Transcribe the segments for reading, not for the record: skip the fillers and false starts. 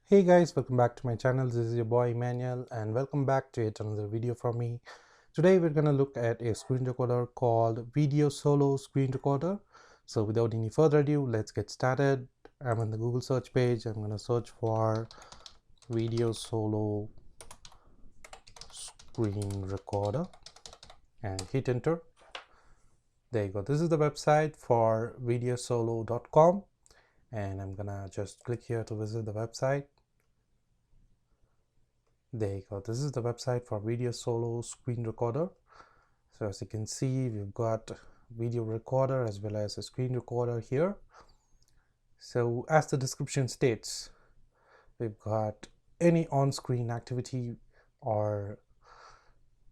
Hey guys, welcome back to my channel. This is your boy Emmanuel and welcome back to yet another video from me. Today we're going to look at a screen recorder called VideoSolo Screen Recorder. So without any further ado, let's get started. I'm on the Google search page. I'm going to search for VideoSolo Screen Recorder and hit enter. There you go. This is the website for VideoSolo.com and I'm going to just click here to visit the website. There you go. This is the website for VideoSolo Screen Recorder. So as you can see, we've got video recorder as well as a screen recorder here. So as the description states, we've got any on-screen activity or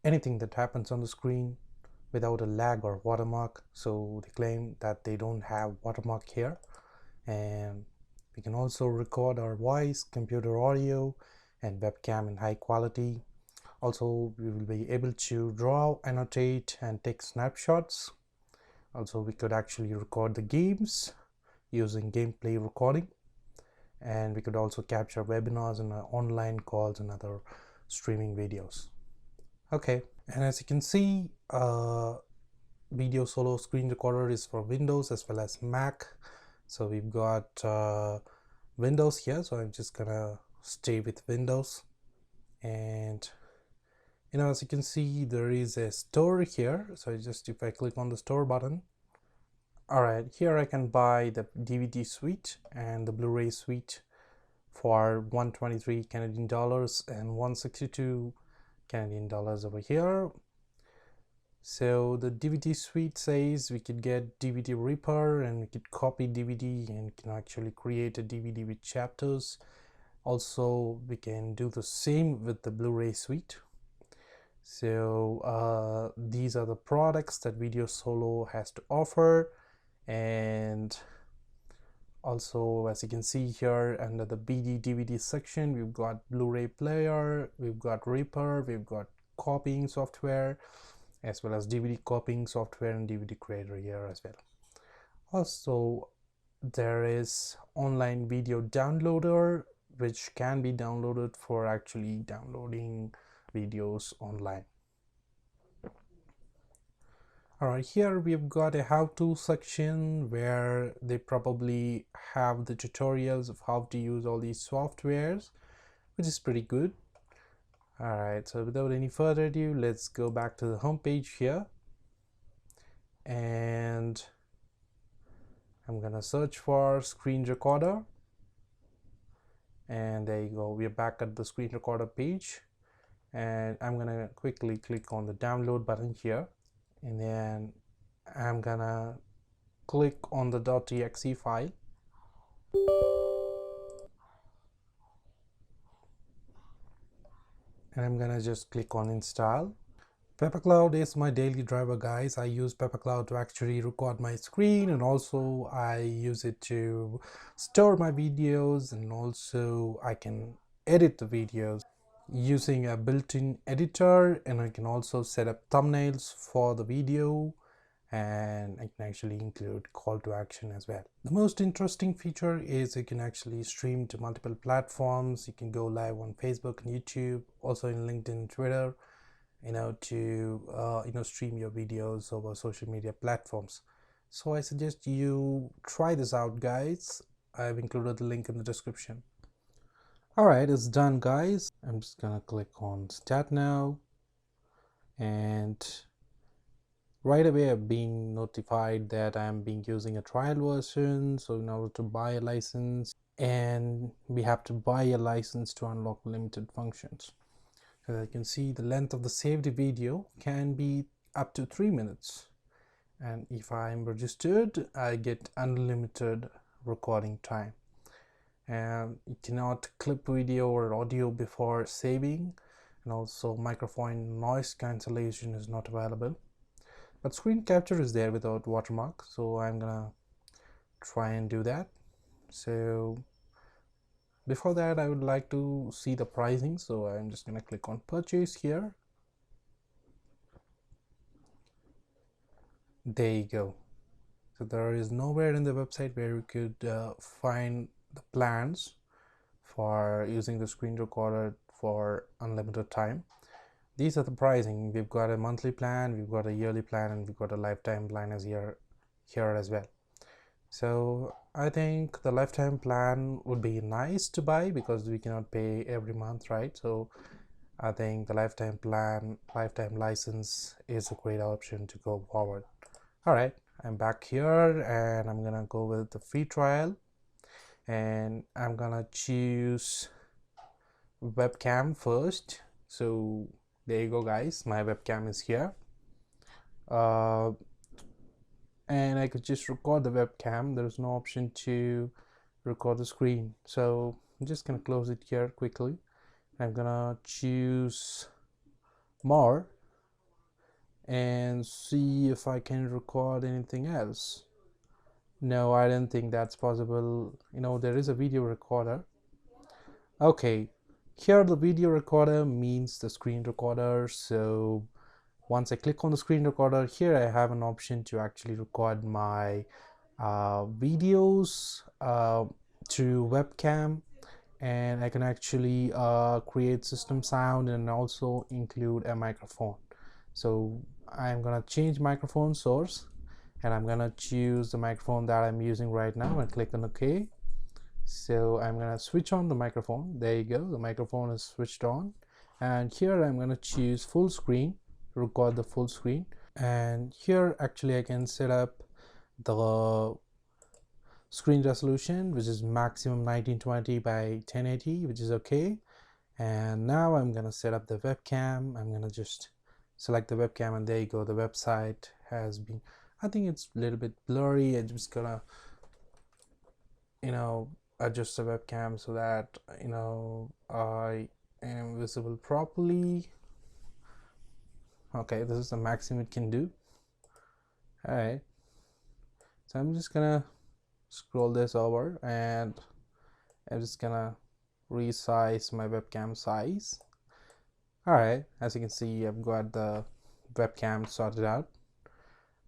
anything that happens on the screen without a lag or watermark. So they claim that they don't have watermark here, and we can also record our voice, computer audio and webcam in high quality. Also, we will be able to draw, annotate and take snapshots. Also, we could actually record the games using gameplay recording, and we could also capture webinars and online calls and other streaming videos. Okay, and as you can see, VideoSolo Screen Recorder is for Windows as well as Mac. So we've got Windows here, so I'm just gonna stay with Windows. And as you can see, there is a store here. So if I click on the store button, all right, here I can buy the DVD suite and the Blu-ray suite for 123 Canadian dollars and 162 Canadian dollars over here. So the DVD suite says we could get DVD Ripper and we could copy DVD and can actually create a DVD with chapters. Also, we can do the same with the Blu-ray suite. So these are the products that VideoSolo has to offer. And also, as you can see here under the BD DVD section, we've got Blu-ray player, we've got Reaper, we've got copying software, as well as DVD copying software and DVD Creator here as well. Also, there is online video downloader, which can be downloaded for actually downloading videos online. Alright, here we've got a how-to section where they probably have the tutorials of how to use all these softwares, which is pretty good. Alright, so without any further ado, let's go back to the home page here, and I'm gonna search for screen recorder, and there you go, we're back at the screen recorder page. And I'm gonna quickly click on the download button here, and then I'm gonna click on the .exe file, and I'm gonna just click on install. PepperCloud is my daily driver, guys. I use PepperCloud to actually record my screen, and also I use it to store my videos, and also I can edit the videos using a built-in editor, and I can also set up thumbnails for the video, and I can actually include call to action as well. The most interesting feature is you can actually stream to multiple platforms. You can go live on Facebook and YouTube, also in LinkedIn and Twitter, to stream your videos over social media platforms. So I suggest you try this out, guys. I've included the link in the description. Alright, it's done, guys. I'm just gonna click on start now, and right away I've been notified that I'm being using a trial version. So in order to buy a license, and we have to buy a license to unlock limited functions. As you can see, the length of the saved video can be up to 3 minutes, and if I'm registered, I get unlimited recording time. And you cannot clip video or audio before saving, and also microphone noise cancellation is not available, but screen capture is there without watermark. So I'm gonna try and do that. So before that, I would like to see the pricing, so I'm just gonna click on purchase here. There you go. So there is nowhere in the website where you could find the plans for using the screen recorder for unlimited time. These are the pricing. We've got a monthly plan, we've got a yearly plan, and we've got a lifetime plan as here as well. So I think the lifetime plan would be nice to buy because we cannot pay every month, right? So I think the lifetime plan, lifetime license is a great option to go forward. All right, I'm back here and I'm gonna go with the free trial, and I'm gonna choose webcam first. So there you go guys, my webcam is here, and I could just record the webcam. There's no option to record the screen, so I'm just gonna close it here quickly. I'm gonna choose more and see if I can record anything else. No, I don't think that's possible. You know, there is a video recorder. Okay, here the video recorder means the screen recorder. So once I click on the screen recorder, here I have an option to actually record my videos through webcam, and I can actually create system sound and also include a microphone. So I'm gonna change microphone source, and I'm gonna choose the microphone that I'm using right now and click on OK. So I'm gonna switch on the microphone. There you go, the microphone is switched on, and here I'm gonna choose full screen, record the full screen. And here actually I can set up the screen resolution, which is maximum 1920 by 1080, which is okay. And now I'm gonna set up the webcam. I'm gonna just select the webcam, and there you go, the website has been, I think it's a little bit blurry. I'm just gonna, you know, adjust the webcam so that, you know, I am visible properly. Okay, this is the maximum it can do. All right, so I'm just gonna scroll this over, and I'm just gonna resize my webcam size. All right, as you can see, I've got the webcam sorted out.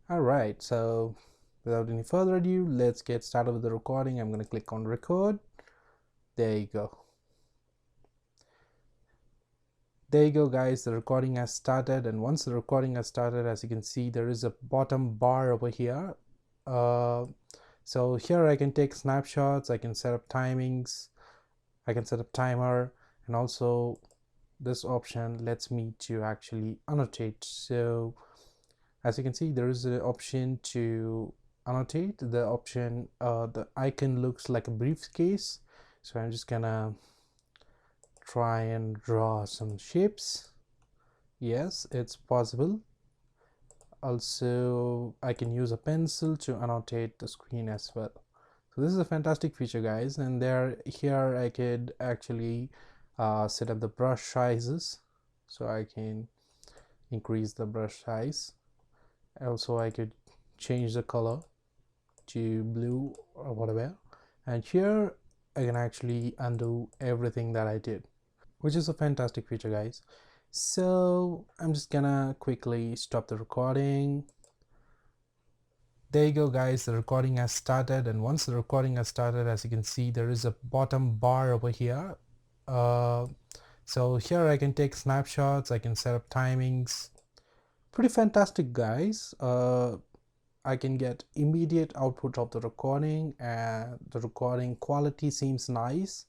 All right, so without any further ado, let's get started with the recording. I'm gonna click on record. There you go. There you go guys, the recording has started, and once the recording has started, as you can see, there is a bottom bar over here. So here I can take snapshots, I can set up timings, I can set up timer, and also this option lets me to actually annotate. So as you can see, there is an option to annotate. The option, the icon looks like a briefcase, so I'm just gonna try and draw some shapes. Yes, it's possible. Also, I can use a pencil to annotate the screen as well. So this is a fantastic feature guys, and here I could actually set up the brush sizes, so I can increase the brush size. Also, I could change the color to blue or whatever, and here I can actually undo everything that I did, which is a fantastic feature guys. So I'm just gonna quickly stop the recording. There you go guys, the recording has started, and once the recording has started, as you can see, there is a bottom bar over here. So here I can take snapshots, I can set up timings. Pretty fantastic guys. I can get immediate output of the recording, and the recording quality seems nice.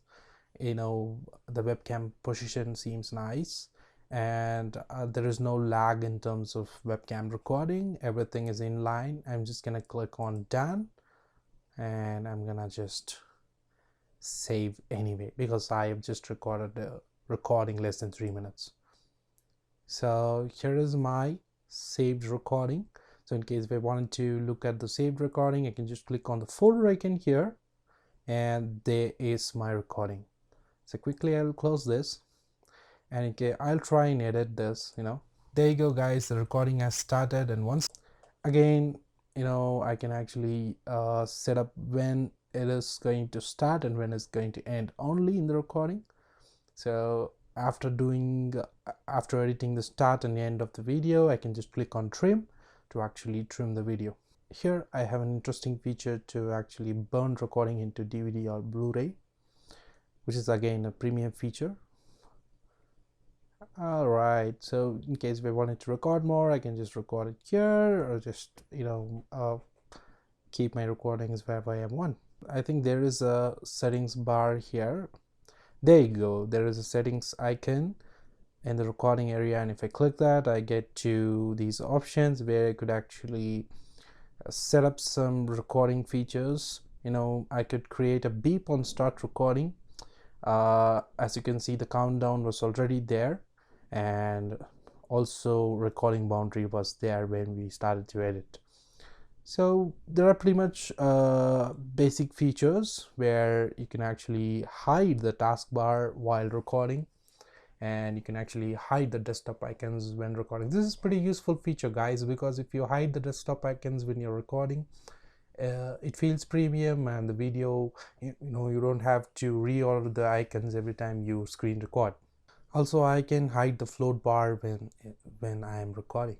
You know, the webcam position seems nice, and there is no lag in terms of webcam recording. Everything is in line. I'm just gonna click on done, and I'm gonna just save anyway because I have just recorded the recording less than 3 minutes. So here is my saved recording. So in case if I wanted to look at the saved recording, I can just click on the folder icon here, and there is my recording. So quickly I'll close this, and I'll try and edit this. You know, there you go guys, the recording has started, and once again, you know, I can actually set up when it is going to start and when it's going to end only in the recording. So after editing the start and the end of the video, I can just click on trim to actually trim the video. Here I have an interesting feature to actually burn recording into DVD or Blu-ray. which is again a premium feature. All right, so in case if I wanted to record more, I can just record it here, or just keep my recordings wherever I want. I think there is a settings bar here. There you go, there is a settings icon in the recording area, and if I click that, I get to these options where I could actually set up some recording features. I could create a beep on start recording. As you can see, the countdown was already there, and also recording boundary was there when we started to edit. So there are pretty much basic features where you can actually hide the taskbar while recording, and you can actually hide the desktop icons when recording. This is pretty useful feature, guys, because if you hide the desktop icons when you're recording, it feels premium, and the video, you don't have to reorder the icons every time you screen record. Also, I can hide the float bar when I am recording.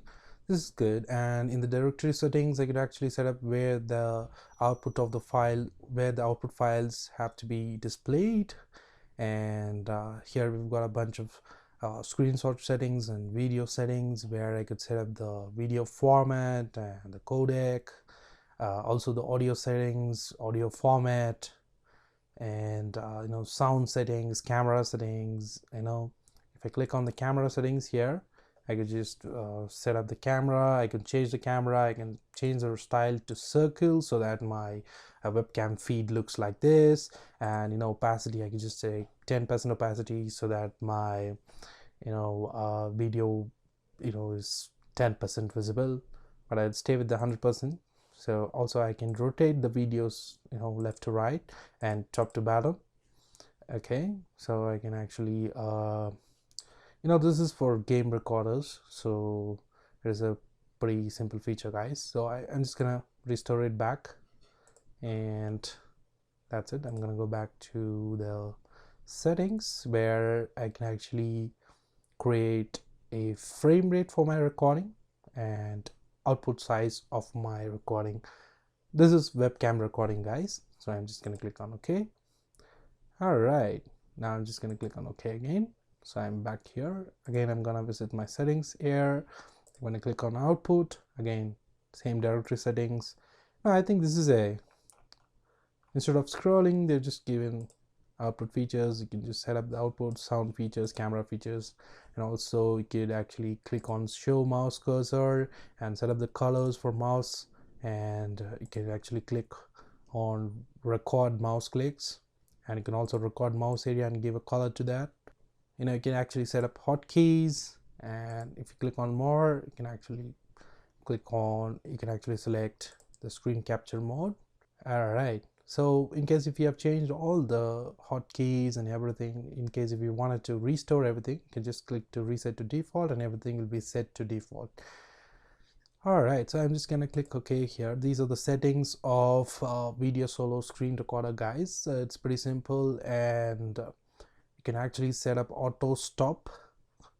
This is good. And in the directory settings, I could actually set up where the output of the file, where the output files have to be displayed. And here we've got a bunch of screenshot settings and video settings where I could set up the video format and the codec, also the audio settings, audio format, and sound settings, camera settings. If I click on the camera settings here, I could just set up the camera. I can change the camera. I can change the style to circle so that my webcam feed looks like this. And opacity, I can just say 10% opacity so that my video is 10% visible, but I'd stay with the 100%. So also I can rotate the videos left to right and top to bottom. Okay, so I can actually this is for game recorders, so it is a pretty simple feature, guys. So I'm just gonna restore it back, and that's it. I'm gonna go back to the settings where I can actually create a frame rate for my recording and output size of my recording. This is webcam recording, guys. So I'm just gonna click on OK. All right, now I'm just gonna click on OK again. So I'm back here again. I'm gonna visit my settings here. I'm gonna click on output again, same directory settings. Now I think this is instead of scrolling, they've just given output features. You can just set up the output, sound features, camera features, and also you could actually click on show mouse cursor and set up the colors for mouse, and you can actually click on record mouse clicks, and you can also record mouse area and give a color to that. You can actually set up hotkeys, and if you click on more, you can actually select the screen capture mode. All right, so in case if you have changed all the hotkeys and everything, in case if you wanted to restore everything, you can just click to reset to default, and everything will be set to default. All right, so I'm just gonna click OK here. These are the settings of VideoSolo Screen Recorder, guys. It's pretty simple, and you can actually set up auto stop,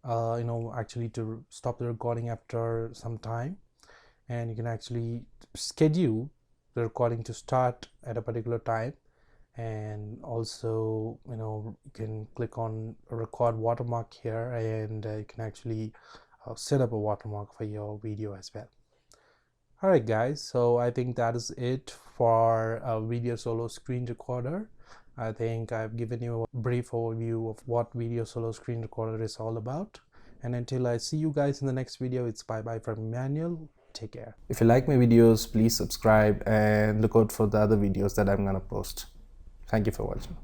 actually to stop the recording after some time, and you can actually schedule the recording to start at a particular time, and also you can click on record watermark here, and you can actually set up a watermark for your video as well. All right, guys, so I think that is it for a VideoSolo Screen Recorder. I think I've given you a brief overview of what VideoSolo Screen Recorder is all about. And until I see you guys in the next video, it's bye-bye from Emmanuel. Take care. If you like my videos, please subscribe and look out for the other videos that I'm gonna post. Thank you for watching.